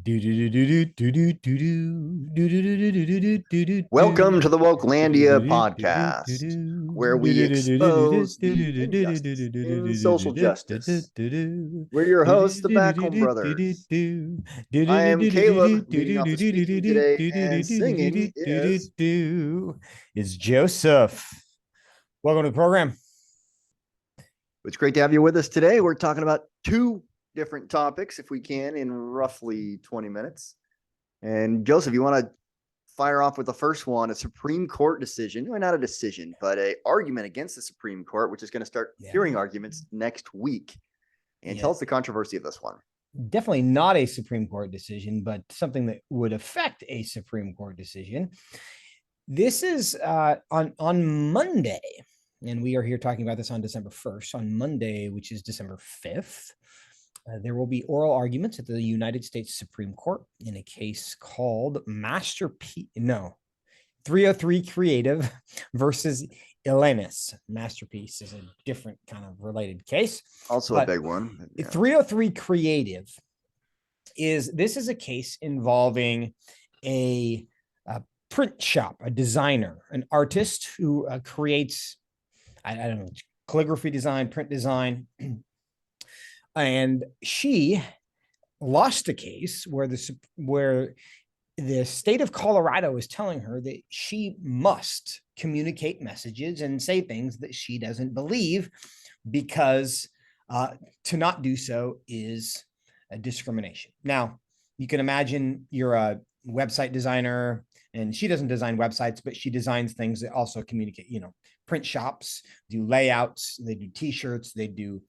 Welcome to the Wokelandia podcast, where we expose the injustice in social justice. We're your hosts, the Back Home Brothers. I am Caleb, leading off the speaking today, and singing is Joseph. Welcome to the program. It's great to have you with us today. We're talking about two different topics, if we can, in roughly 20 minutes. And Joseph, you want to fire off with the first one, a Supreme Court decision, or not a decision, but an argument against the Supreme Court, which is going to start hearing arguments next week. And tell us the controversy of this one. Definitely not a Supreme Court decision, but something that would affect a Supreme Court decision. This is on Monday, and we are here talking about this on December 1st. On Monday, which is December 5th, there will be oral arguments at the United States Supreme Court in a case called 303 Creative versus Elenis. Masterpiece is a different kind of related case. Also a big one. Yeah. 303 Creative is a case involving a print shop, a designer, an artist who creates, I don't know, calligraphy design, print design. And she lost a case where the state of Colorado is telling her that she must communicate messages and say things that she doesn't believe, because to not do so is a discrimination. Now, you can imagine you're a website designer, and she doesn't design websites, but she designs things that also communicate. Print shops do layouts, they do t-shirts, they do,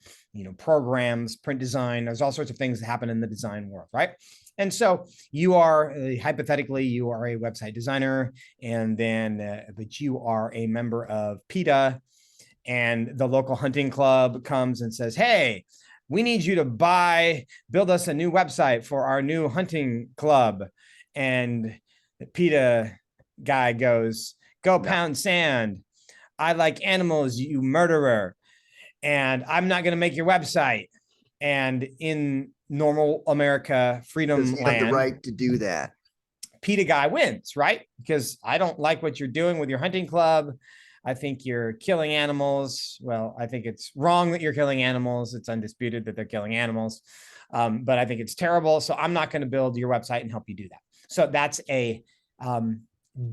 programs, print design. There's all sorts of things that happen in the design world, right? And so you are, hypothetically, you are a website designer, and then, but you are a member of PETA, and the local hunting club comes and says, hey, we need you to build us a new website for our new hunting club. And the PETA guy goes, go pound sand. I like animals, you murderer. And I'm not going to make your website. And in normal America, freedom land, have the right to do that. PETA guy wins, right? Because I don't like what you're doing with your hunting club. I think you're killing animals. Well, I think it's wrong that you're killing animals. It's undisputed that they're killing animals. But I think it's terrible. So I'm not going to build your website and help you do that. So that's a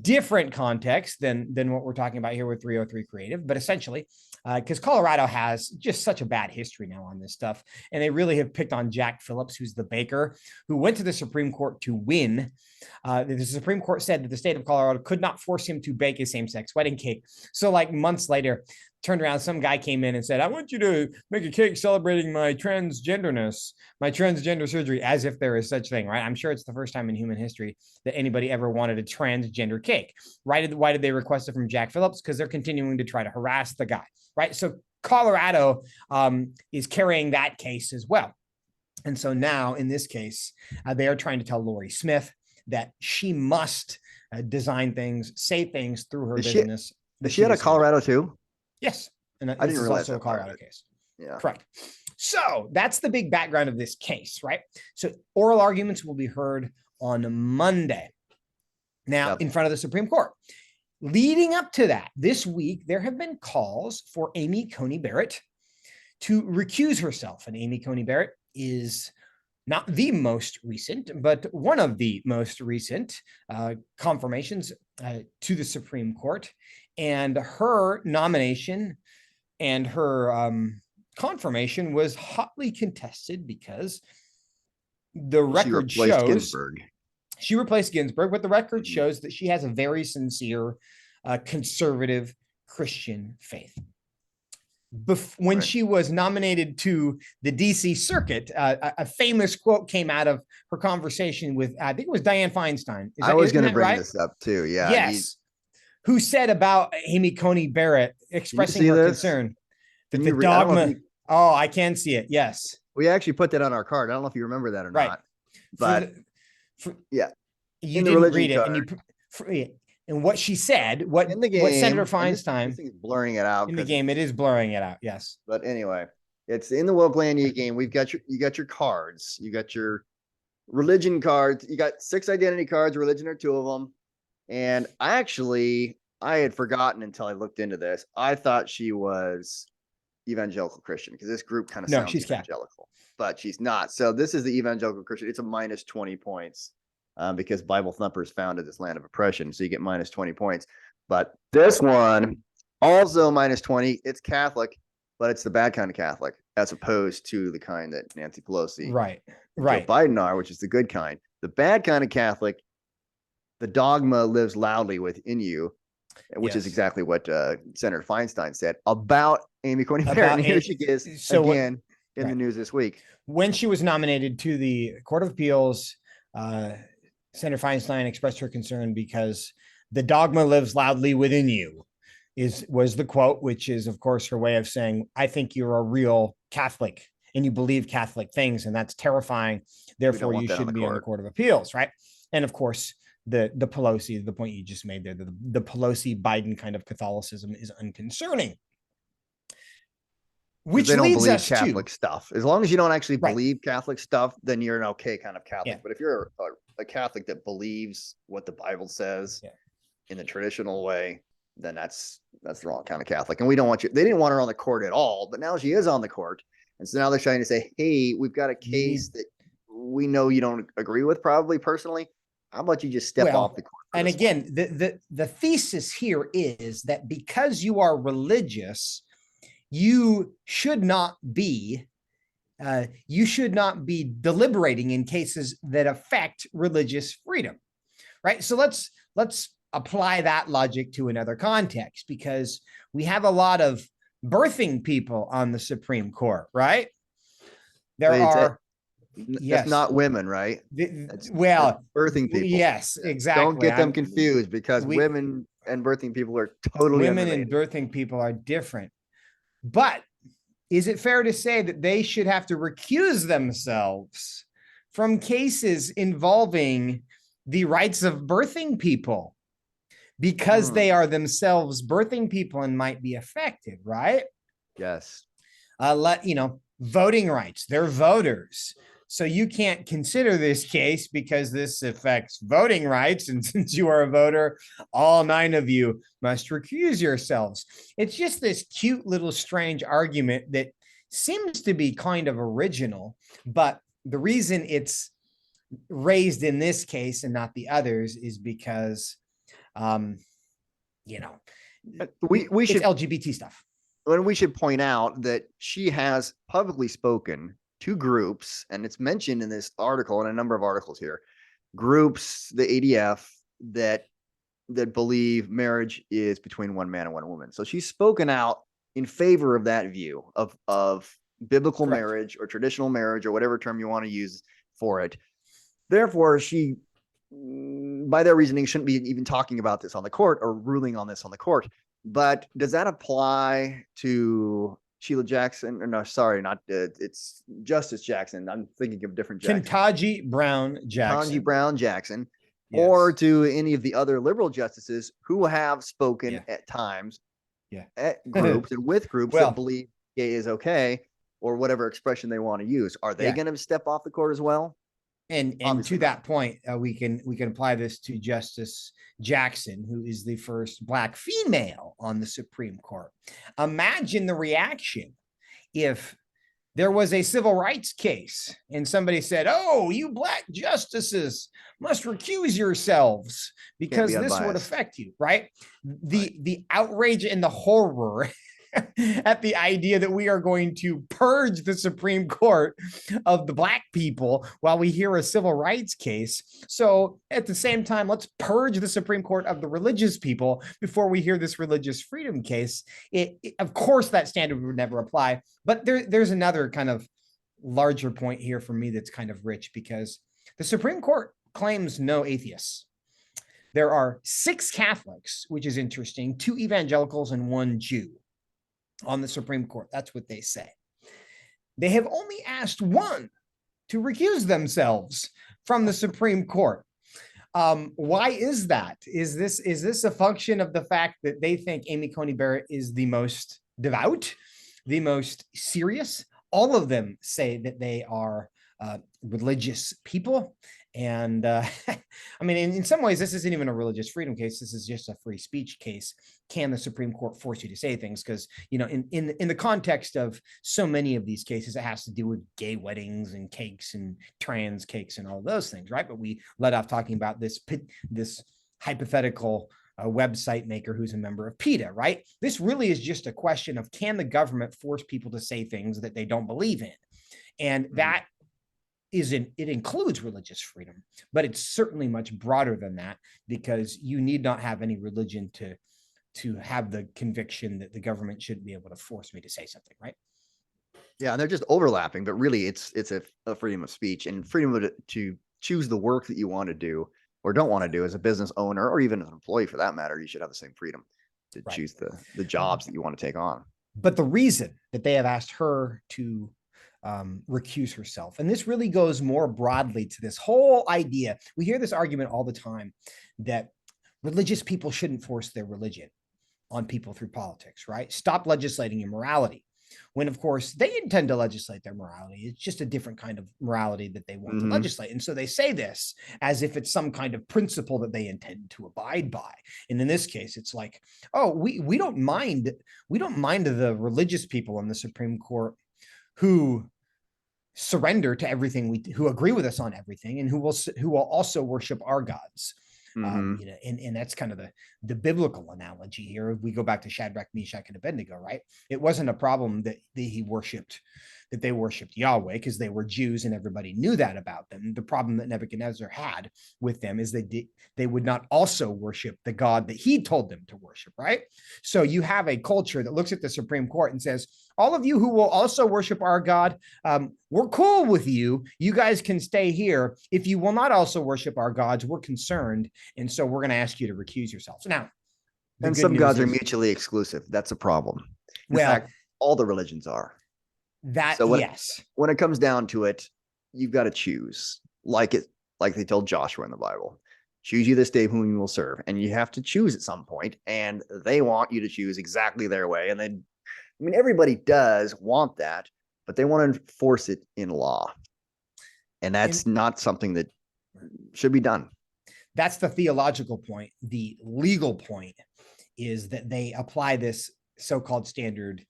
different context than what we're talking about here with 303 Creative. But essentially, because Colorado has just such a bad history now on this stuff, and they really have picked on Jack Phillips, who's the baker, who went to the Supreme Court to win. The Supreme Court said that the state of Colorado could not force him to bake a same-sex wedding cake. So like months later, turned around, some guy came in and said, I want you to make a cake celebrating my transgenderness, my transgender surgery, as if there is such thing, right? I'm sure it's the first time in human history that anybody ever wanted a transgender cake, right? Why did they request it from Jack Phillips? Because they're continuing to try to harass the guy, right? So Colorado is carrying that case as well. And so now in this case, they are trying to tell Lori Smith that she must design things, say things through her business. Is she out of Colorado too? Yes. And I didn't realize also a Colorado case. Yeah. Correct. So that's the big background of this case, right? So oral arguments will be heard on Monday. Now, in front of the Supreme Court. Leading up to that, this week, there have been calls for Amy Coney Barrett to recuse herself. And Amy Coney Barrett is not the most recent, but one of the most recent confirmations to the Supreme Court. And her nomination and her confirmation was hotly contested because the record shows Ginsburg. She replaced Ginsburg, but the record shows that she has a very sincere, conservative Christian faith. When she was nominated to the DC circuit, a famous quote came out of her conversation with, I think it was Dianne Feinstein. I was going to bring this up too. Yeah. Yes. Who said about Amy Coney Barrett expressing her concern that the dogma. I can see it. Yes. We actually put that on our card. I don't know if you remember that or not. But yeah, you didn't read it. And what she said, what Senator Feinstein is blurring it out in the game. It is blurring it out. Yes. But anyway, it's in the Wokelandia game. You got your cards. You got your religion cards. You got 6 identity cards, religion are 2 of them. And I had forgotten until I looked into this. I thought she was evangelical Christian because this group kind of No, sounds she's Catholic. evangelical, but she's not. So this is the evangelical Christian. It's a minus 20 points because Bible thumpers founded this land of oppression. So you get minus 20 points. But this one also minus 20. It's Catholic, but it's the bad kind of Catholic as opposed to the kind that Nancy Pelosi, Right. Joe Biden are, which is the good kind. The bad kind of Catholic, the dogma lives loudly within you, which is exactly what Senator Feinstein said about Amy Coney Barrett. And here she is again in the news this week. When she was nominated to the Court of Appeals, Senator Feinstein expressed her concern because the dogma lives loudly within you was the quote, which is, of course, her way of saying, I think you're a real Catholic and you believe Catholic things, and that's terrifying. Therefore, you shouldn't be on the Court of Appeals, right? And of course, the Pelosi, the point you just made there, the Pelosi Biden kind of Catholicism is unconcerning. Which they don't believe Catholic stuff. As long as you don't actually believe Catholic stuff, then you're an okay kind of Catholic. But if you're a Catholic that believes what the Bible says in the traditional way, then that's the wrong kind of Catholic. And we don't want you. They didn't want her on the court at all, but now she is on the court, and so now they're trying to say, "Hey, we've got a case that we know you don't agree with, probably personally. How about you just step off the court?" And again, the thesis here is that because you are religious, you should not be deliberating in cases that affect religious freedom, right? So let's apply that logic to another context, because we have a lot of birthing people on the Supreme Court, right? That's not women, right? That's birthing people. Yes, exactly. Don't get them confused, because women and birthing people are totally women and birthing people are different. But is it fair to say that they should have to recuse themselves from cases involving the rights of birthing people because they are themselves birthing people and might be affected, right? Yes. Voting rights, they're voters. So you can't consider this case because this affects voting rights. And since you are a voter, all 9 of you must recuse yourselves. It's just this cute little strange argument that seems to be kind of original, but the reason it's raised in this case and not the others is because, we should LGBT stuff. And we should point out that she has publicly spoken to groups, and it's mentioned in this article and a number of articles here, groups, the ADF, that believe marriage is between one man and one woman. So she's spoken out in favor of that view of biblical marriage or traditional marriage or whatever term you want to use for it. Therefore, she, by their reasoning, shouldn't be even talking about this on the court or ruling on this on the court. But does that apply to Sheila Jackson? Or no, sorry, not it's Justice Jackson. I'm thinking of different Jackson. Ketanji Brown Jackson. Ketanji Brown Jackson. Yes. Or to any of the other liberal justices who have spoken at times at groups and with groups that believe gay is okay, or whatever expression they want to use. Are they going to step off the court as well? And to that point, we can apply this to Justice Jackson, who is the first Black female on the Supreme Court. Imagine the reaction if there was a civil rights case and somebody said, "Oh, you Black justices must recuse yourselves because this would affect you," right? The outrage and the horror at the idea that we are going to purge the Supreme Court of the Black people while we hear a civil rights case. So at the same time, let's purge the Supreme Court of the religious people before we hear this religious freedom case. Of course, that standard would never apply. But there's another kind of larger point here for me that's kind of rich, because the Supreme Court claims no atheists. There are 6 Catholics, which is interesting, 2 evangelicals and 1 Jew on the Supreme Court. That's what they say. They have only asked 1 to recuse themselves from the Supreme Court. Why is that? Is this a function of the fact that they think Amy Coney Barrett is the most devout, the most serious, all of them say that they are religious people. And I mean, in some ways, this isn't even a religious freedom case. This is just a free speech case. Can the Supreme Court force you to say things? Because, you know, in the context of so many of these cases, it has to do with gay weddings and cakes and trans cakes and all those things, right? But we let off talking about this hypothetical website maker who's a member of PETA, right? This really is just a question of, can the government force people to say things that they don't believe in? And that it includes religious freedom, but it's certainly much broader than that, because you need not have any religion to have the conviction that the government shouldn't be able to force me to say something, right? Yeah, and they're just overlapping, but really it's a freedom of speech and freedom to choose the work that you want to do or don't want to do as a business owner, or even as an employee for that matter. You should have the same freedom to choose the jobs that you want to take on. But the reason that they have asked her to recuse herself, and this really goes more broadly to this whole idea. We hear this argument all the time that religious people shouldn't force their religion on people through politics, right? Stop legislating your morality. When, of course, they intend to legislate their morality. It's just a different kind of morality that they want to legislate. And so they say this as if it's some kind of principle that they intend to abide by. And in this case, it's like, oh, we don't mind the religious people in the Supreme Court who surrender to everything who agree with us on everything, and who will also worship our gods. You know, and that's kind of the biblical analogy here. If we go back to Shadrach, Meshach, and Abednego, right? It wasn't a problem that they worshipped Yahweh because they were Jews and everybody knew that about them. The problem that Nebuchadnezzar had with them is they would not also worship the God that he told them to worship, right? So you have a culture that looks at the Supreme Court and says, all of you who will also worship our God, we're cool with you. You guys can stay here. If you will not also worship our gods, we're concerned. And so we're going to ask you to recuse yourselves. Now, and some gods are mutually exclusive. That's a problem. In fact, all the religions are. When it comes down to it, you've got to choose, like they told Joshua in the Bible. Choose you this day whom you will serve. And you have to choose at some point, and they want you to choose exactly their way. And then, I mean, everybody does want that, but they want to enforce it in law. And that's not something that should be done. That's the theological point. The legal point is that they apply this so-called standard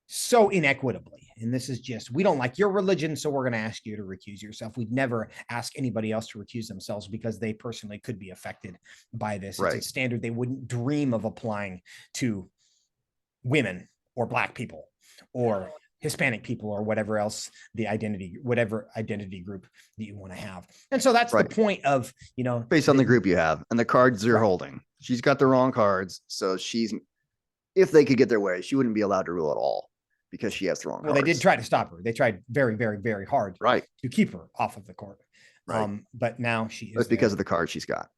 so inequitably. And this is just, we don't like your religion, so we're going to ask you to recuse yourself. We'd never ask anybody else to recuse themselves because they personally could be affected by this. Right. It's a standard they wouldn't dream of applying to women or Black people or Hispanic people or whatever else whatever identity group that you want to have. And so that's the point of, you know, based on the group you have and the cards you're holding. She's got the wrong cards. So if they could get their way, she wouldn't be allowed to rule at all because she has the wrong cards. They did try to stop her. They tried very, very, very hard to keep her off of the court. But now she is. That's because of the cards she's got.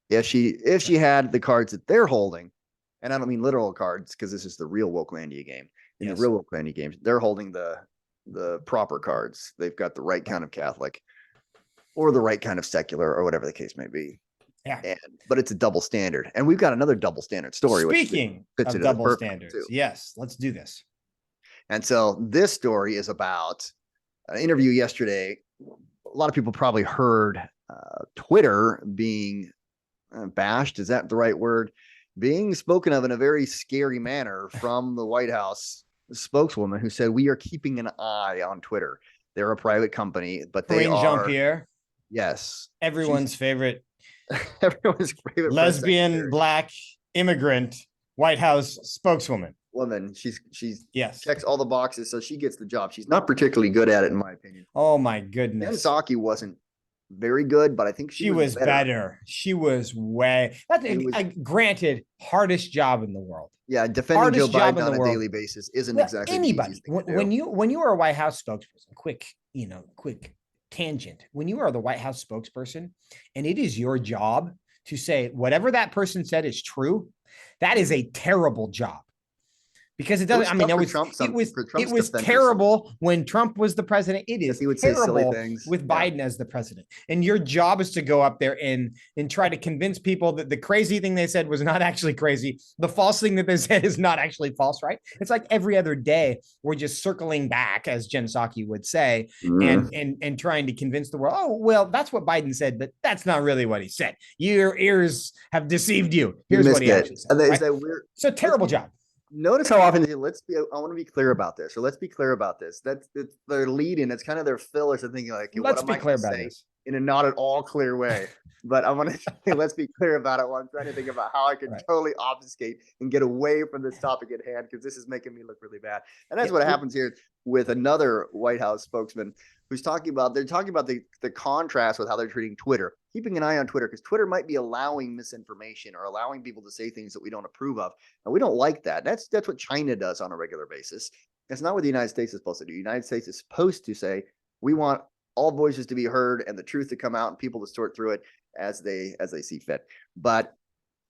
If she had the cards that they're holding, and I don't mean literal cards because this is the real Wokelandia game. In the real Wokelandia games, they're holding the proper cards. They've got the right kind of Catholic or the right kind of secular or whatever the case may be. Yeah. But it's a double standard. And we've got another double standard story. Speaking of double standards, yes, let's do this. And so this story is about an interview yesterday. A lot of people probably heard Twitter being bashed. Is that the right word? Being spoken of in a very scary manner from the White House spokeswoman who said, we are keeping an eye on Twitter. They're a private company, but they are. Jean-Pierre. Yes. Everyone's favorite lesbian, Black immigrant White House spokeswoman. Woman. She's checks all the boxes, so she gets the job. She's not particularly good at it, in my opinion. Oh my goodness. Jen Psaki wasn't very good, but I think she was better. She was granted, hardest job in the world. Yeah, defending Joe Biden on a daily basis isn't exactly anybody. When you are a White House spokesperson, quick tangent. When you are the White House spokesperson, and it is your job to say whatever that person said is true, that is a terrible job. Because it It was doesn't, I mean, tough for it was, Trump, for it Trump's was defenders. terrible when Trump was the president. It Yes, is he would say silly terrible things. with Yeah. Biden as the president. And your job is to go up there and try to convince people that the crazy thing they said was not actually crazy. The false thing that they said is not actually false, right? It's like every other day we're just circling back, as Jen Psaki would say, and trying to convince the world, oh, well, that's what Biden said, but that's not really what he said. Your ears have deceived you. Here's what he actually said. Right? So terrible job. Notice how often I want to be clear about this, or let's be clear about this. That's their lead in. It's kind of their fillers of thinking like, let's what be am I clear going to about say this in a not at all clear way? But I want to say, let's be clear about it while I'm trying to think about how I can totally obfuscate and get away from this topic at hand, because this is making me look really bad. And that's what happens here with another White House spokesman who's talking about, they're talking about the contrast with how they're treating Twitter, keeping an eye on Twitter, because Twitter might be allowing misinformation or allowing people to say things that we don't approve of. And we don't like that. That's what China does on a regular basis. That's not what the United States is supposed to do. The United States is supposed to say, we want all voices to be heard and the truth to come out and people to sort through it as they see fit. But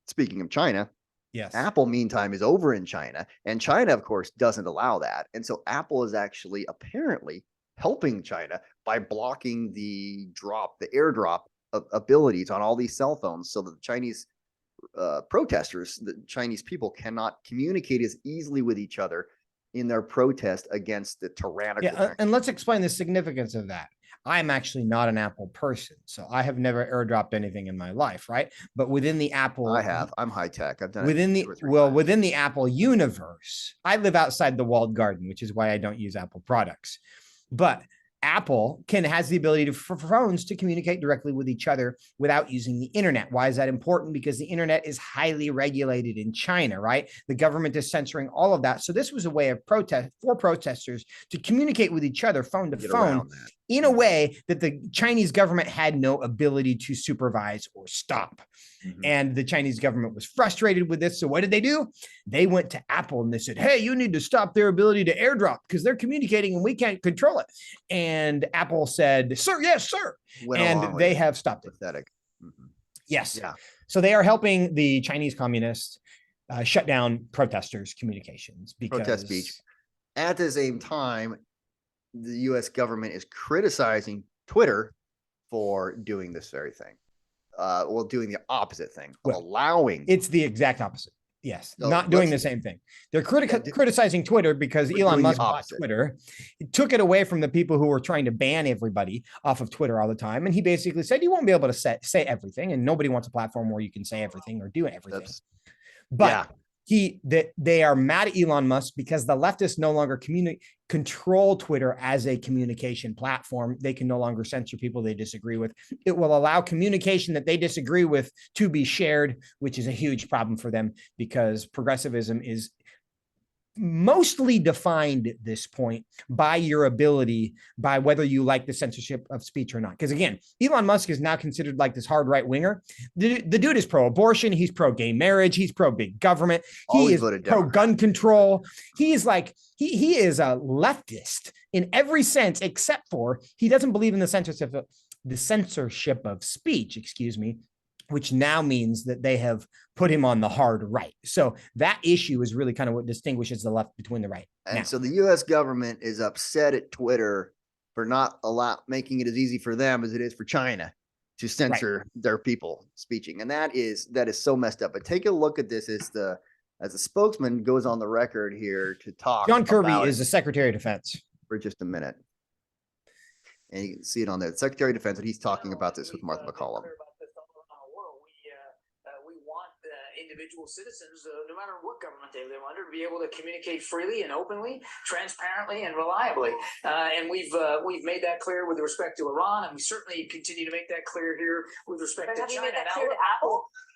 speaking of China, yes, Apple, meantime, is over in China, and China, of course, doesn't allow that. And so Apple is actually apparently helping China by blocking the airdrop of abilities on all these cell phones, so that the Chinese protesters, the Chinese people, cannot communicate as easily with each other in their protest against the tyrannical. Yeah, and let's explain the significance of that. I'm actually not an Apple person, so I have never airdropped anything in my life, right? But within the Apple, I'm high tech. I've done within it within the Apple universe. I live outside the walled garden, which is why I don't use Apple products. But Apple has the ability for phones to communicate directly with each other without using the internet. Why is that important? Because the internet is highly regulated in China, right? The government is censoring all of that. So this was a way of protesters to communicate with each other phone to phone in a way that the Chinese government had no ability to supervise or stop. And the Chinese government was frustrated with this. So what did they do? They went to Apple and they said, hey, you need to stop their ability to airdrop because they're communicating and we can't control it. And Apple said, sir, yes, sir. And they have stopped it. Pathetic. Yes. Yeah. So they are helping the Chinese communists shut down protesters' communications because protest speech. At the same time, the U.S. government is criticizing Twitter for doing this very thing. Doing the opposite thing, allowing. It's the exact opposite. Yes, so not doing the same thing. They're criticizing Twitter because Elon Musk bought Twitter. He took it away from the people who were trying to ban everybody off of Twitter all the time. And he basically said, you won't be able to say everything. And nobody wants a platform where you can say everything or do everything. But they are mad at Elon Musk because the leftists no longer control Twitter as a communication platform. They can no longer censor people they disagree with. It will allow communication that they disagree with to be shared, which is a huge problem for them because progressivism is mostly defined at this point by your ability, by whether you like the censorship of speech or not. Because again, Elon Musk is now considered like this hard right winger. The dude is pro-abortion. He's pro-gay marriage. He's pro-big government. He is pro-gun control. He is like, he is a leftist in every sense, except for he doesn't believe in the censorship of speech, excuse me, which now means that they have put him on the hard right. So that issue is really kind of what distinguishes the left between the right. And so the U.S. government is upset at Twitter for not making it as easy for them as it is for China to censor their people speaking. And that is so messed up. But take a look at this as the spokesman goes on the record here to talk. John Kirby is the Secretary of Defense. For just a minute. And you can see it on there. The Secretary of Defense, and he's talking about this with Martha McCollum. Individual citizens, no matter what government they live under, to be able to communicate freely and openly, transparently, and reliably. And we've made that clear with respect to Iran, and we certainly continue to make that clear here with respect to China.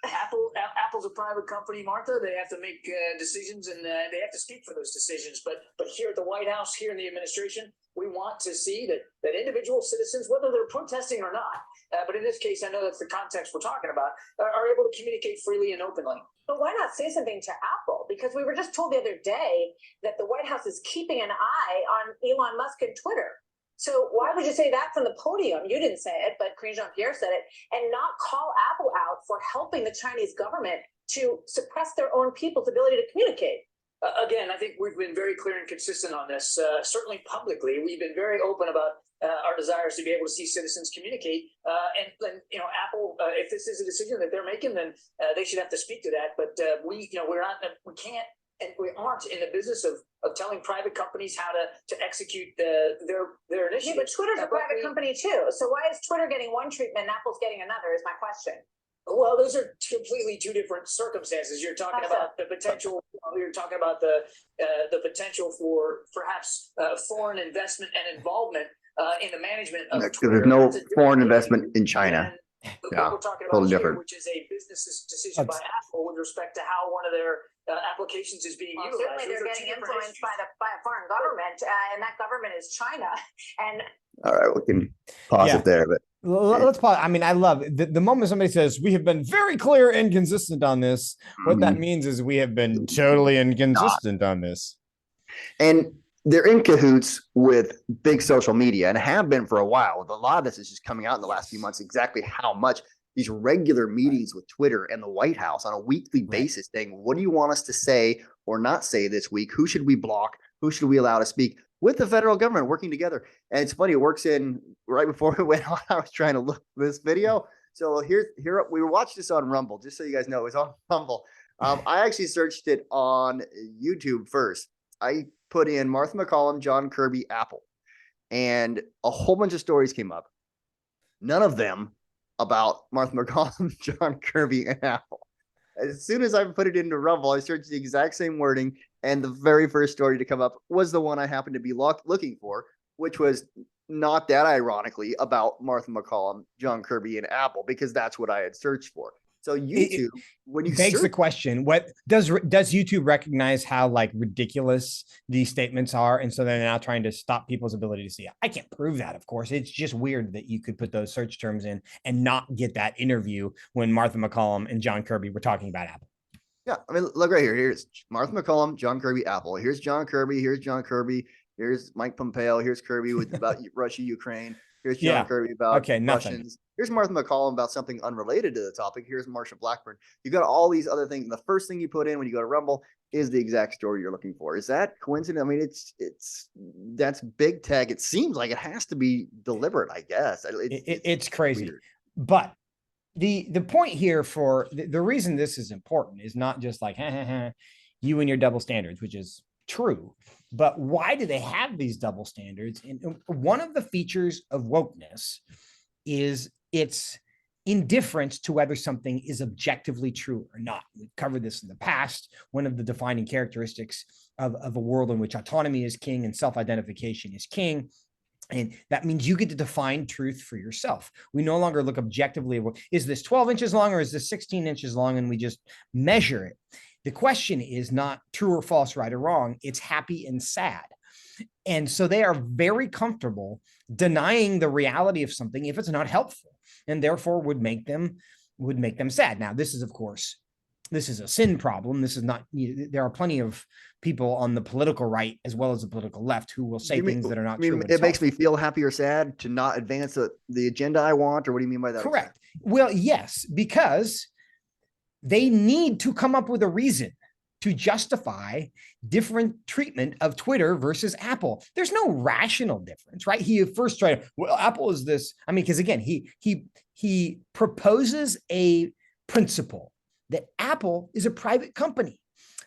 Apple's a private company, Martha. They have to make decisions, and they have to speak for those decisions. But here at the White House, here in the administration, we want to see that individual citizens, whether they're protesting or not, but in this case, I know that's the context we're talking about, are able to communicate freely and openly. But why not say something to Apple? Because we were just told the other day that the White House is keeping an eye on Elon Musk and Twitter. So why would you say that from the podium? You didn't say it, but Karine Jean-Pierre said it, and not call Apple out for helping the Chinese government to suppress their own people's ability to communicate. Again, I think we've been very clear and consistent on this. Certainly publicly, we've been very open about our desires to be able to see citizens communicate. And you know, Apple, if this is a decision that they're making, then they should have to speak to that. But we can't, and we aren't in the business of telling private companies how to execute their initiatives. Yeah, but Twitter's a private company too. So why is Twitter getting one treatment and Apple's getting another is my question. Well, those are completely two different circumstances. You're talking about the potential. You're talking about the potential for perhaps foreign investment and involvement in the management of Twitter. There's no foreign investment in China. Yeah, we're talking about here, which is a business decision by Apple with respect to how one of their applications is being utilized. Certainly, they're getting influenced by a foreign government, and that government is China. And all right, we can pause it there, but. Let's pause. I mean, I love the moment somebody says we have been very clear and consistent on this. What that means is we have been totally inconsistent on this. And they're in cahoots with big social media and have been for a while. A lot of this is just coming out in the last few months, exactly how much these regular meetings with Twitter and the White House on a weekly basis saying, what do you want us to say or not say this week? Who should we block? Who should we allow to speak? With the federal government working together. And it's funny, it works in right before we went on. I was trying to look this video. So here we watched this on Rumble, just so you guys know, it was on Rumble. I actually searched it on YouTube first. I put in Martha McCollum, John Kirby, Apple, and a whole bunch of stories came up. None of them about Martha McCollum, John Kirby, and Apple. As soon as I put it into Rumble, I searched the exact same wording, and the very first story to come up was the one I happened to be looking for, which was not that ironically about Martha McCollum, John Kirby, and Apple, because that's what I had searched for. So YouTube, when you begs the question, what does YouTube recognize how like ridiculous these statements are? And so they're now trying to stop people's ability to see it. I can't prove that, of course. It's just weird that you could put those search terms in and not get that interview when Martha McCollum and John Kirby were talking about Apple. Yeah, I mean, look right here. Here's Martha McCollum, John Kirby, Apple. Here's John Kirby. Here's John Kirby. Here's Mike Pompeo. Here's Kirby with about Russia, Ukraine. Here's John Kirby about Russians. Here's Martha McCollum about something unrelated to the topic. Here's Marsha Blackburn. You got all these other things. And the first thing you put in when you go to Rumble is the exact story you're looking for. Is that coincidence? I mean, that's big tech. It seems like it has to be deliberate, I guess. It's crazy. Weird. But the point here for the reason this is important is not just like, you and your double standards, which is true. But why do they have these double standards? And one of the features of wokeness is its indifference to whether something is objectively true or not. We've covered this in the past. One of the defining characteristics of a world in which autonomy is king and self-identification is king. And that means you get to define truth for yourself. We no longer look objectively. Is this 12 inches long or is this 16 inches long? And we just measure it. The question is not true or false, right or wrong. It's happy and sad. And so they are very comfortable denying the reality of something if it's not helpful, and therefore would make them sad. Now, this is, of course, this is a sin problem. This is not, there are plenty of people on the political right as well as the political left who will say things that are not true. It makes me feel happy or sad to not advance the agenda I want, or what do you mean by that? Correct. Well, yes, because they need to come up with a reason to justify different treatment of Twitter versus Apple. There's no rational difference, right? He first tried, well, Apple is this. I mean, because again, he proposes a principle that Apple is a private company.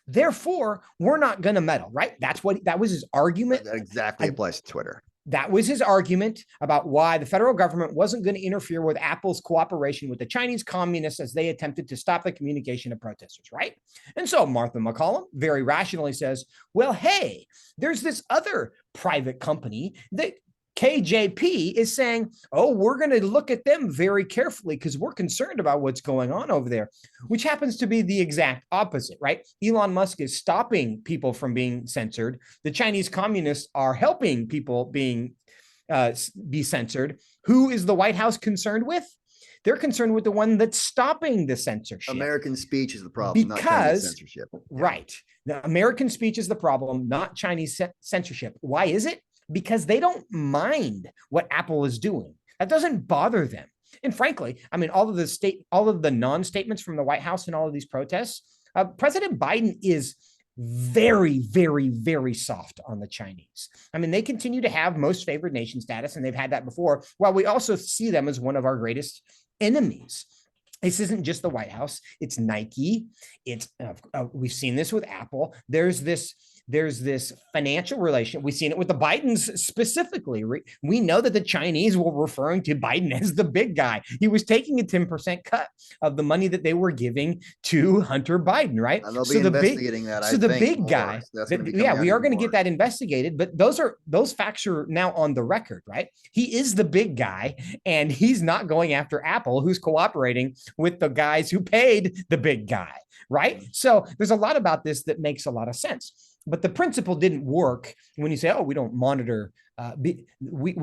Therefore, we're not going to meddle, right? That was his argument. That exactly applies to Twitter. That was his argument about why the federal government wasn't going to interfere with Apple's cooperation with the Chinese communists as they attempted to stop the communication of protesters, right? And so Martha McCollum very rationally says, well, hey, there's this other private company that KJP is saying, oh, we're going to look at them very carefully because we're concerned about what's going on over there, which happens to be the exact opposite, right? Elon Musk is stopping people from being censored. The Chinese communists are helping people be censored. Who is the White House concerned with? They're concerned with the one that's stopping the censorship. American speech is the problem, not Chinese censorship. Right. The American speech is the problem, not Chinese censorship. Why is it? Because they don't mind what Apple is doing. That doesn't bother them. And frankly, I mean, all of the non-statements from the White House and all of these protests, President Biden is very, very, very soft on the Chinese. I mean, they continue to have most favored nation status, and they've had that before, while we also see them as one of our greatest enemies. This isn't just the White House, it's Nike. It's we've seen this with Apple. There's this financial relation. We've seen it with the Bidens specifically. We know that the Chinese were referring to Biden as the big guy. He was taking a 10% cut of the money that they were giving to Hunter Biden, right? And they'll be investigating that. So the big guy, we are going to get that investigated, but those facts are now on the record, right? He is the big guy, and he's not going after Apple, who's cooperating with the guys who paid the big guy, right? So there's a lot about this that makes a lot of sense. But the principle didn't work when you say, "Oh, we don't monitor, we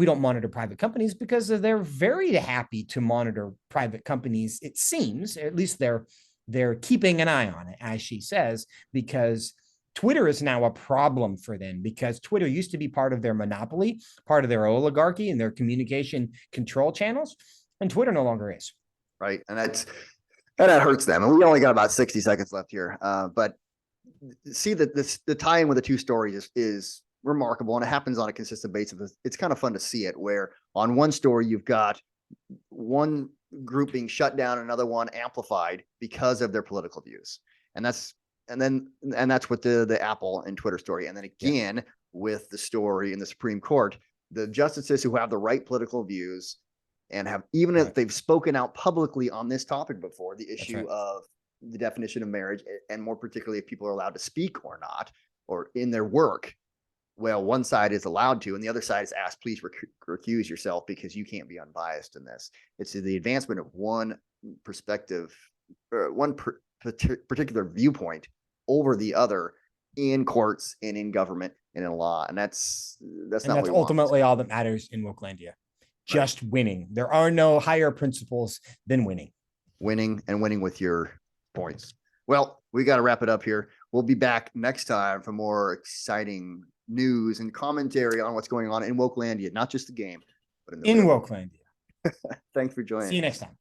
don't monitor private companies," because they're very happy to monitor private companies. It seems, at least they're keeping an eye on it, as she says, because Twitter is now a problem for them, because Twitter used to be part of their monopoly, part of their oligarchy and their communication control channels, and Twitter no longer is. Right, and that hurts them. And we only got about 60 seconds left here, but see that the tie-in with the two stories is remarkable, and it happens on a consistent basis. It's kind of fun to see it, where on one story you've got one group being shut down, another one amplified because of their political views, and that's what the Apple and Twitter story. And then again, with the story in the Supreme Court, the justices who have the right political views and have, even if they've spoken out publicly on this topic before, the issue of the definition of marriage, and more particularly if people are allowed to speak or not, or in their work, well, one side is allowed to, and the other side is asked, please recuse yourself because you can't be unbiased in this. It's the advancement of one perspective, or one particular viewpoint over the other in courts and in government and in law. And that's ultimately all that matters in Wokelandia. Just winning. There are no higher principles than winning. Winning, and winning with your points. Well, we got to wrap it up here. We'll be back next time for more exciting news and commentary on what's going on in Wokelandia, not just the game, but in Wokelandia. Thanks for joining. See you next time.